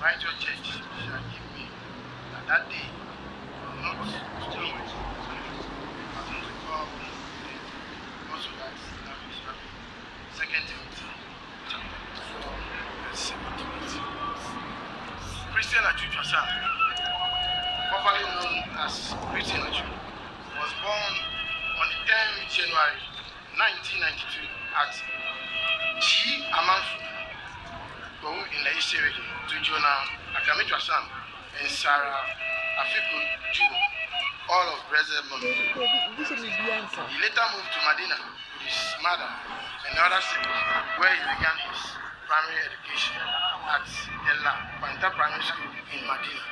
righteous judge shall give me that day not to eat, but to call also that shall be 2 Timothy chapter 4, verse 7 to 8. Christian Atsu, popularly known as Christian Atsu, was born on the 10th January 1992 at G. Amanfu in the East region to Jonah Akamitwasan and Sarah Afiku Jubo, all of Brazil. He later moved to Medina with his mother and other siblings, where he began his primary education at the La Quanta Primary School in Medina.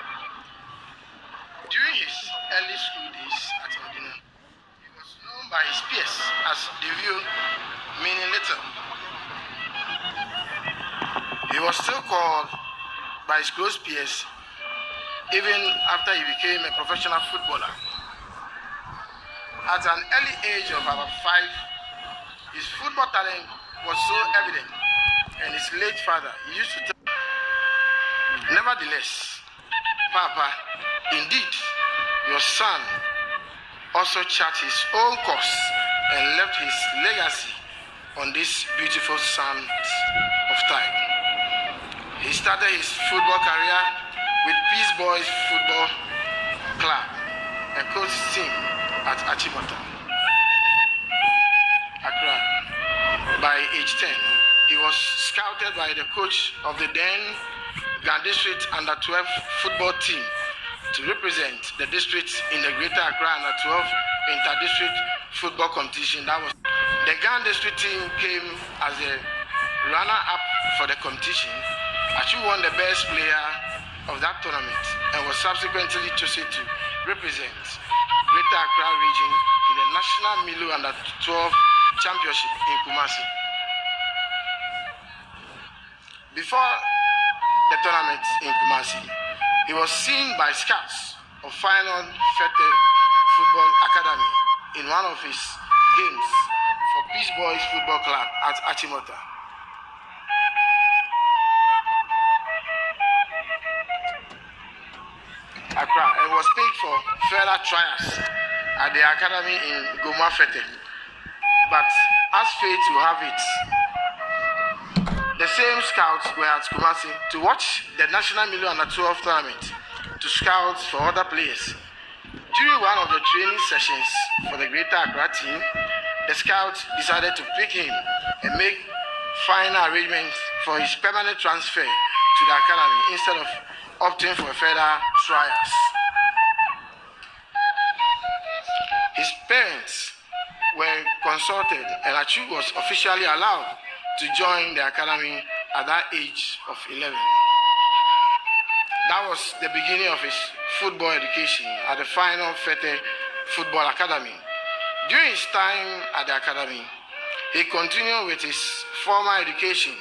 During his early school days at Medina, he was known by his peers as Devio, meaning little. He was still called by his close peers even after he became a professional footballer. At an early age of about 5, his football talent was so evident, and his late father used to tell him, "Nevertheless, Papa, indeed, your son also charted his own course and left his legacy on this beautiful sand of time." He started his football career with Peace Boys Football Club and coached his team at Achimota, Accra. By age 10, he was scouted by the coach of the then Ghana District Under-12 football team to represent the district in the Greater Accra Under-12 Inter-District Football Competition. That was the Ghana District team came as a runner-up for the competition. Atsu won the best player of that tournament and was subsequently chosen to represent Greater Accra region in the National Milo Under-12 Championship in Kumasi. Before the tournament in Kumasi, he was seen by scouts of Final Fete Football Academy in one of his games for Peace Boys Football Club at Achimota. Accra, and was picked for further trials at the academy in Goma Fete. But as fate will have it, the same scouts were at Kumasi to watch the National Milo Under-12 tournament to scout for other players. During one of the training sessions for the Greater Accra team, the scouts decided to pick him and make final arrangements for his permanent transfer to the academy instead of opting for further trials. His parents were consulted and Atsu was officially allowed to join the academy at that age of 11. That was the beginning of his football education at the Final Fete Football Academy. During his time at the academy, he continued with his formal education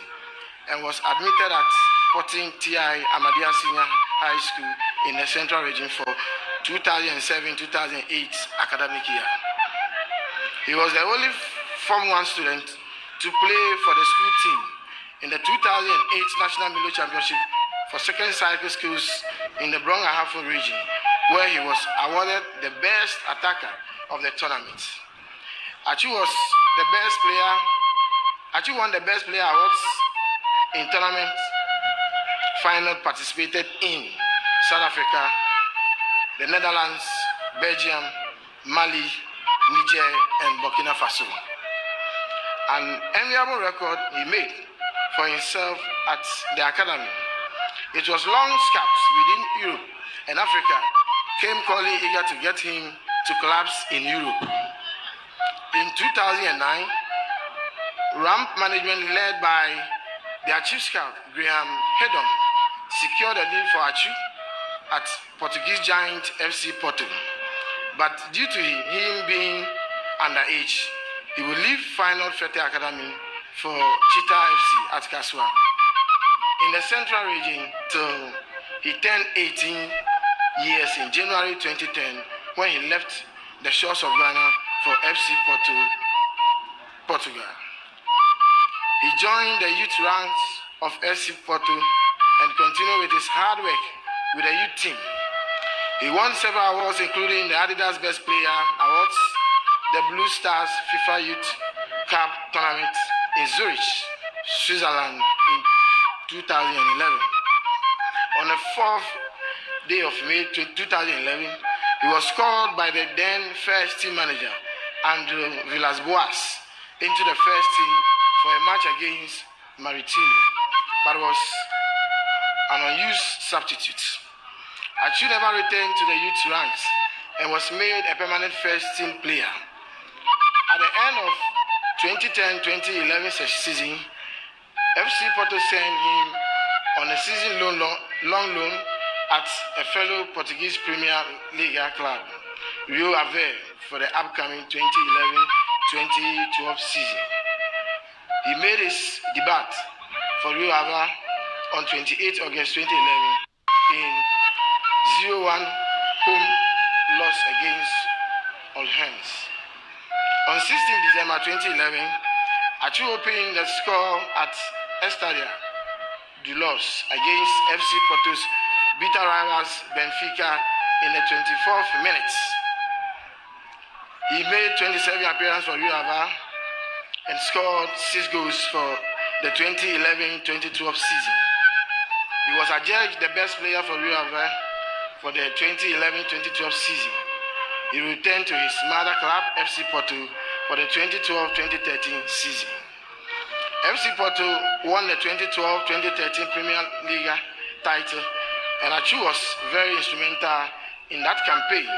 and was admitted at Porting T.I. Ahmadiyya Senior High School in the Central Region for 2007-2008 academic year. He was the only Form 1 student to play for the school team in the 2008 National Milo Championship for second cycle schools in the Brong Ahafo region, where he was awarded the best attacker of the tournament. Atsu won the best player awards in tournament final participated in South Africa, the Netherlands, Belgium, Mali, Niger, and Burkina Faso. An enviable record he made for himself at the academy. It was long scouts within Europe and Africa came calling eager to get him to clubs in Europe. In 2009, Ramp management led by their chief scout, Graham Hedon, secured a deal for Atsu at Portuguese giant FC Porto. But due to him being underage, he will leave Final Fete Academy for Cheetah FC at Kaswa in the Central Region till he turned 18 years in January 2010 when he left the shores of Ghana for FC Porto, Portugal. He joined the youth ranks of FC Porto and continued with his hard work with the youth team. He won several awards, including the Adidas Best Player Awards, the Blue Stars FIFA Youth Cup Tournament in Zurich, Switzerland in 2011. On the 4th day of May 2011, he was called by the then first team manager, Andrew Villas-Boas, into the first team for a match against Maritimo, but was an unused substitute. Atsu never returned to the youth ranks and was made a permanent first team player. At the end of 2010-2011 season, FC Porto sent him on a season long loan at a fellow Portuguese Premier League club, Rio Ave, for the upcoming 2011-2012 season. He made his debut for Rio Ave on 28 August 2011 in 0-1 home loss against All Hands. On 16 December 2011, Atsu opened the score at Estadia du Los against FC Porto's bitter rivals Benfica in the 24th minute. He made 27 appearances for Rio Ave and scored 6 goals for the 2011-2012 season. He was adjudged the best player for Rio Ave for the 2011-2012 season. He returned to his mother club, FC Porto, for the 2012-2013 season. FC Porto won the 2012-2013 Premier League title, and Atsu was very instrumental in that campaign,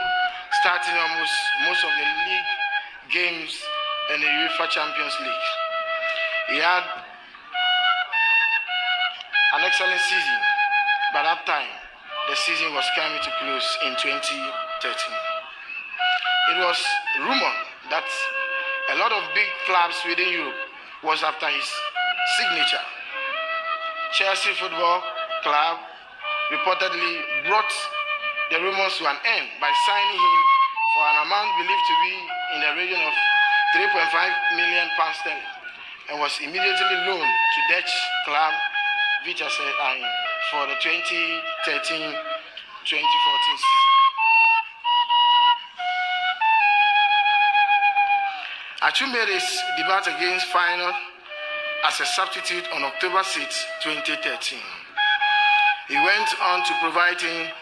starting almost most of the league games and the UEFA Champions League. He had an excellent season, but at that time, the season was coming to close in 2013. It was rumored that a lot of big clubs within Europe was after his signature. Chelsea Football Club reportedly brought the rumors to an end by signing him for an amount believed to be in the region of £3.5 million and was immediately loaned to Dutch club Vitesse Eindhoven for the 2013-2014 season. Atsu made his debut against Feyenoord as a substitute on October 6, 2013. He went on to provide him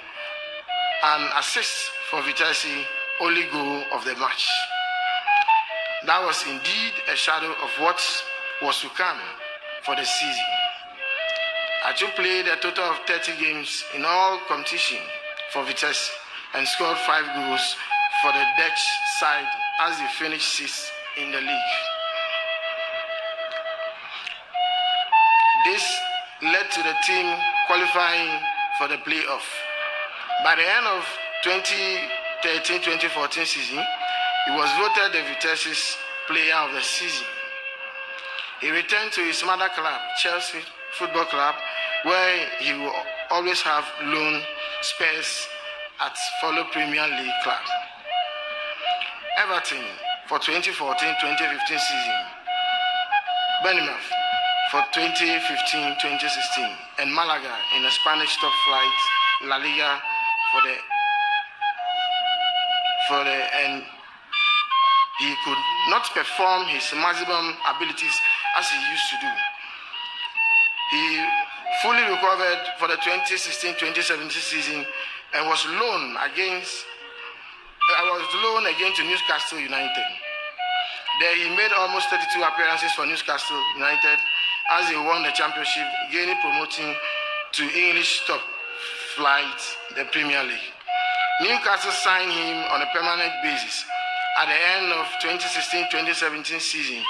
an assist for Vitesse, only goal of the match. That was indeed a shadow of what was to come for the season. Atsu played a total of 30 games in all competition for Vitesse and scored 5 goals for the Dutch side as they finished 6th in the league. This led to the team qualifying for the playoff. By the end of 2013-2014 season, he was voted the Vitesse's player of the season. He returned to his mother club, Chelsea Football Club, where he will always have loan spares at fellow Premier League club. Everton for 2014-2015 season, Bournemouth for 2015-2016, and Malaga in the Spanish top flight La Liga and he could not perform his maximum abilities as he used to do. He fully recovered for the 2016-2017 season and was loaned again to Newcastle United. There he made almost 32 appearances for Newcastle United as they won the championship, gaining promoting to English top flight, the Premier League. Newcastle signed him on a permanent basis at the end of 2016-2017 season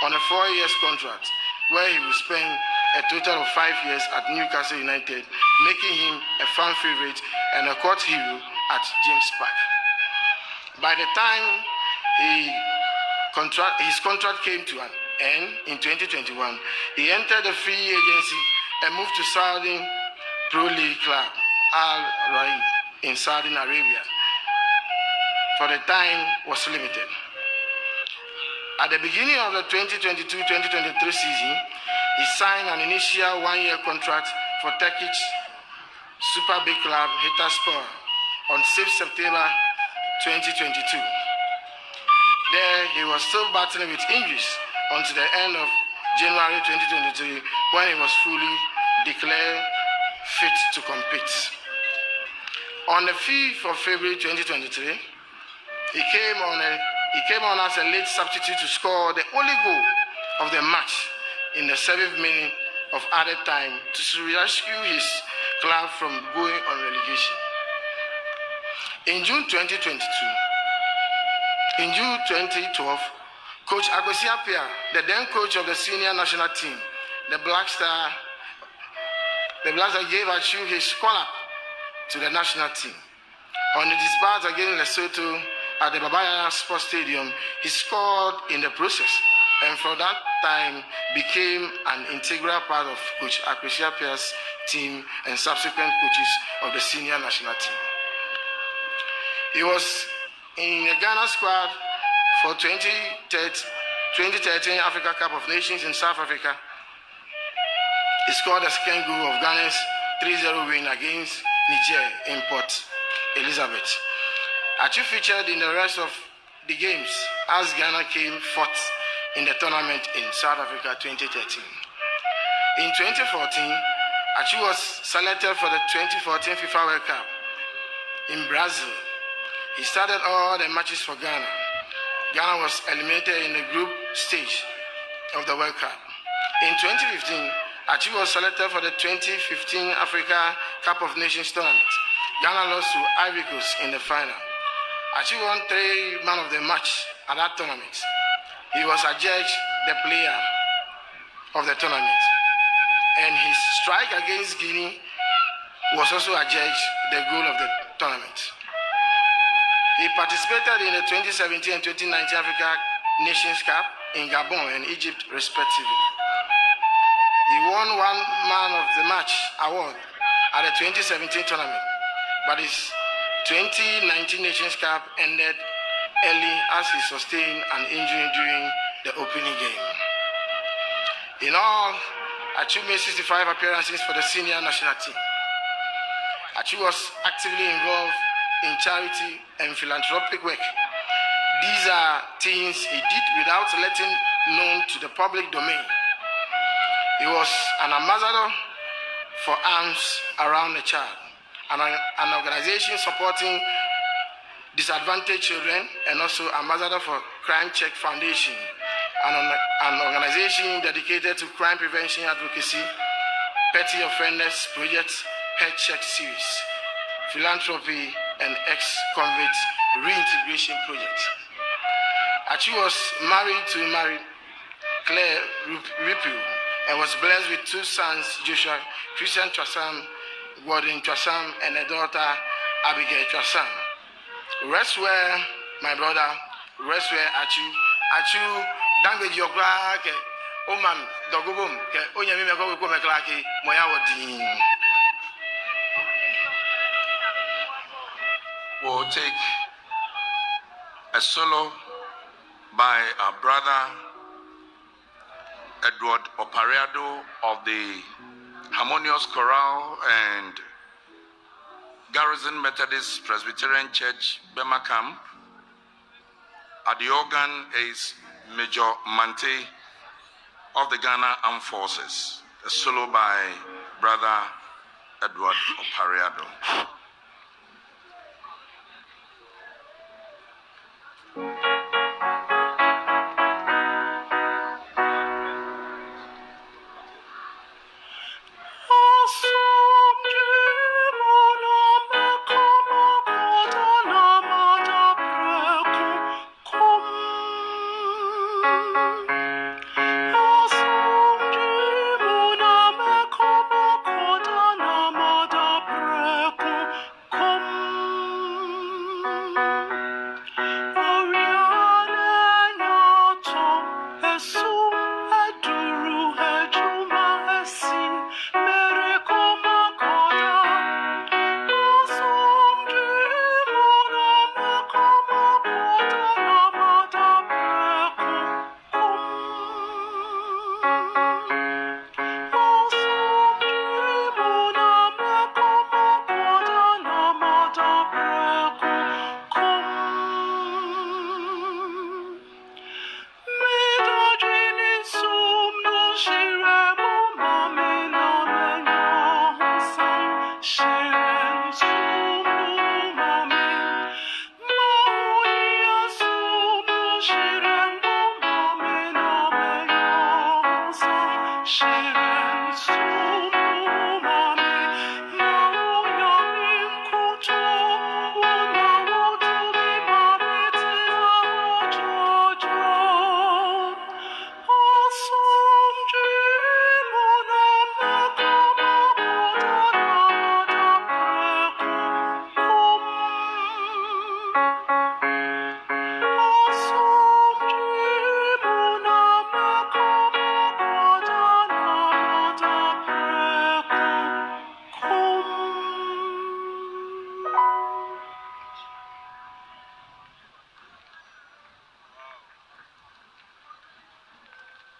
on a 4-year contract, where he will spend a total of 5 years at Newcastle United, making him a fan favorite and a court hero at James Park. By the time his contract came to an end in 2021, he entered the free agency and moved to Saudi Pro League club Al Raid in Saudi Arabia. For the time was limited. At the beginning of the 2022-2023 season, he signed an initial 1-year contract for Turkish Super Big Club Hitaspor on 6 September 2022. There, he was still battling with injuries until the end of January 2023 when he was fully declared fit to compete. On the 5th of February 2023, he came on as a late substitute to score the only goal of the match in the 7th minute of added time to rescue his club from going on relegation. In June 2012, Coach Akwesi Appiah, the then coach of the senior national team, the Black Star gave Atsu his call-up to the national team. On the dispatch against Lesotho at the Babaya Sports Stadium, he scored in the process, and from that time became an integral part of Coach Akwesi Appiah's team and subsequent coaches of the senior national team. He was in the Ghana squad for 2013 Africa Cup of Nations in South Africa. He scored the second goal of Ghana's 3-0 win against Niger in Port Elizabeth. Atsu featured in the rest of the games as Ghana came fourth in the tournament in South Africa 2013. In 2014, Atsu was selected for the 2014 FIFA World Cup in Brazil. He started all the matches for Ghana. Ghana was eliminated in the group stage of the World Cup. In 2015, Atsu was selected for the 2015 Africa Cup of Nations tournament. Ghana lost to Ivory Coast in the final. Atsu won 3 man of the match at that tournament. He was adjudged the player of the tournament, and his strike against Guinea was also adjudged the goal of the tournament. He participated in the 2017 and 2019 Africa Nations Cup in Gabon and Egypt, respectively. He won 1 man of the match award at the 2017 tournament, but his 2019 Nations Cup ended early as he sustained an injury during the opening game. In all, Atsu made 65 appearances for the senior national team. Atsu was actively involved in charity and philanthropic work. These are things he did without letting known to the public domain. He was an ambassador for Arms Around the Child, an organization supporting disadvantaged children, and also ambassador for Crime Check Foundation, an organization dedicated to crime prevention advocacy, petty offenders project, Head Check series, philanthropy, and ex-convict reintegration project. Atsu was married to Claire Ripu and was blessed with 2 sons, Joshua Christian Twasam, Gordon Twasam, and a daughter, Abigail Twasam. Rest well, my brother, rest well, Atsu. Atsu, damage your crack, Oman, Dogobum, Onyamiko, Meklaki, Moyawadi. We'll take a solo by our brother Edward Opareado of the Harmonious Chorale and Garrison Methodist Presbyterian Church, Bema Camp. At the organ is Major Mante of the Ghana Armed Forces. A solo by brother Edward Opareado. Come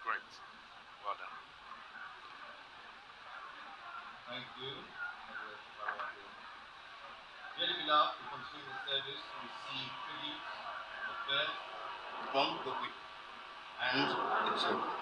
Great. Well done. Thank you. Dearly beloved, we continue the service to receive tributes, the first, from the weak, and the children.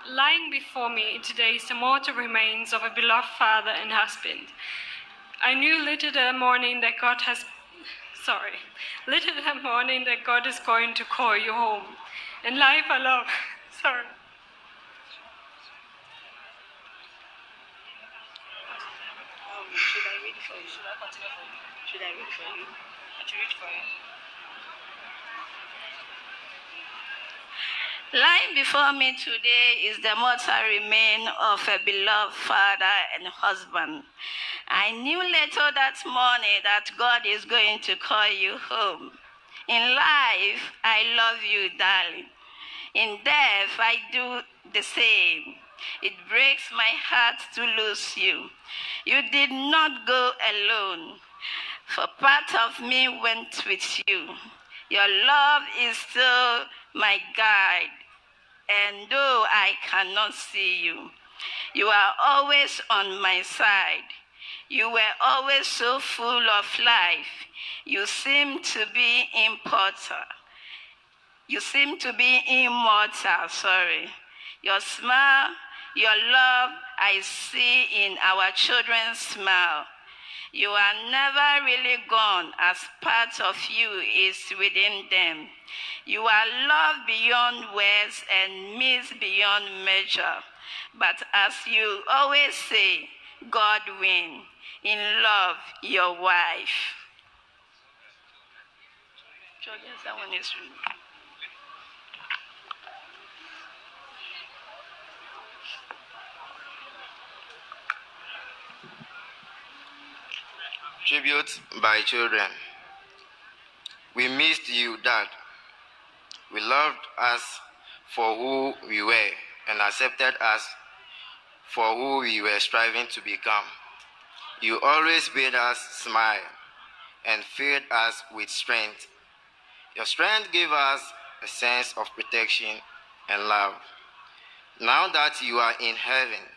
Lying before me today is the mortal remains of a beloved father and husband. I knew little that morning that God is going to call you home. In life I love, sorry. Should I read for you? Should I continue for you? Should I read for you? I should read for you. Lying before me today is the mortal remain of a beloved father and husband. I knew later that morning that God is going to call you home. In life, I love you, darling. In death, I do the same. It breaks my heart to lose you. You did not go alone, for part of me went with you. Your love is still my guide, and though I cannot see you, you are always on my side. You were always so full of life. You seem to be immortal. Your smile, your love, I see in our children's smile. You are never really gone, as part of you is within them. You are loved beyond words and missed beyond measure. But as you always say, God win. In love, your wife. That one is removed. Tribute by children. We missed you, Dad. We loved us for who we were and accepted us for who we were striving to become. You always made us smile and filled us with strength. Your strength gave us a sense of protection and love. Now that you are in heaven,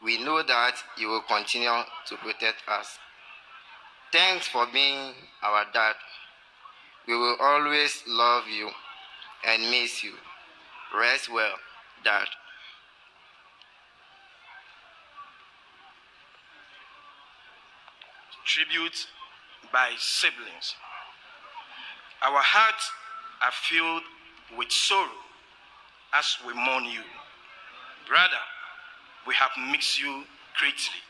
we know that you will continue to protect us. Thanks for being our dad. We will always love you and miss you. Rest well, Dad. Tribute by siblings. Our hearts are filled with sorrow as we mourn you. Brother, we have missed you greatly.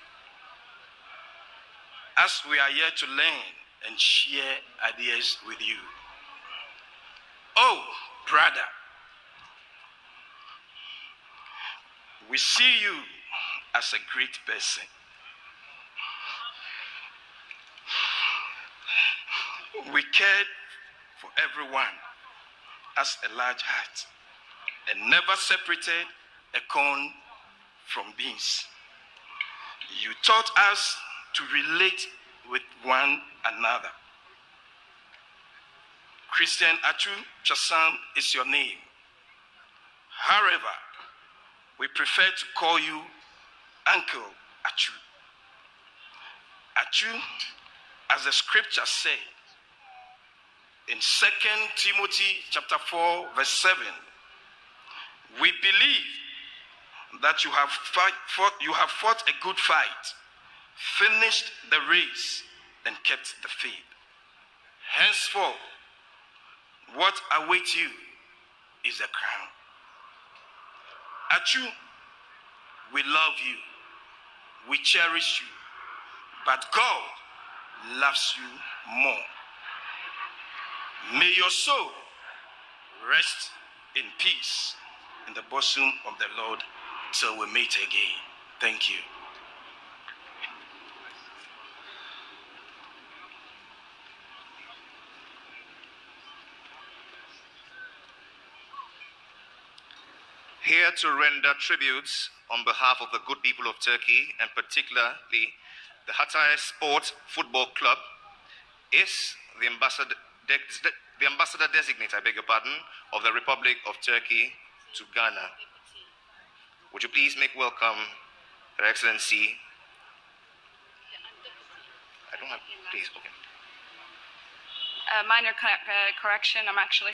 As we are here to learn and share ideas with you. Oh, brother, we see you as a great person. We cared for everyone as a large heart and never separated a corn from beans. You taught us to relate with one another. Christian Atsu Chasam is your name. However, we prefer to call you Uncle Atsu. Atsu, as the scripture says in 2 Timothy chapter 4, verse 7, we believe that you have fought a good fight, finished the race, and kept the faith. Henceforth, what awaits you is a crown. Atsu, we love you, we cherish you, but God loves you more. May your soul rest in peace in the bosom of the Lord till we meet again. Thank you. Here to render tributes on behalf of the good people of Turkey, and particularly the Hatay Sport Football Club, is the ambassador designate, of the Republic of Turkey to Ghana. Would you please make welcome Her Excellency? I don't have, please, okay. A minor correction, I'm actually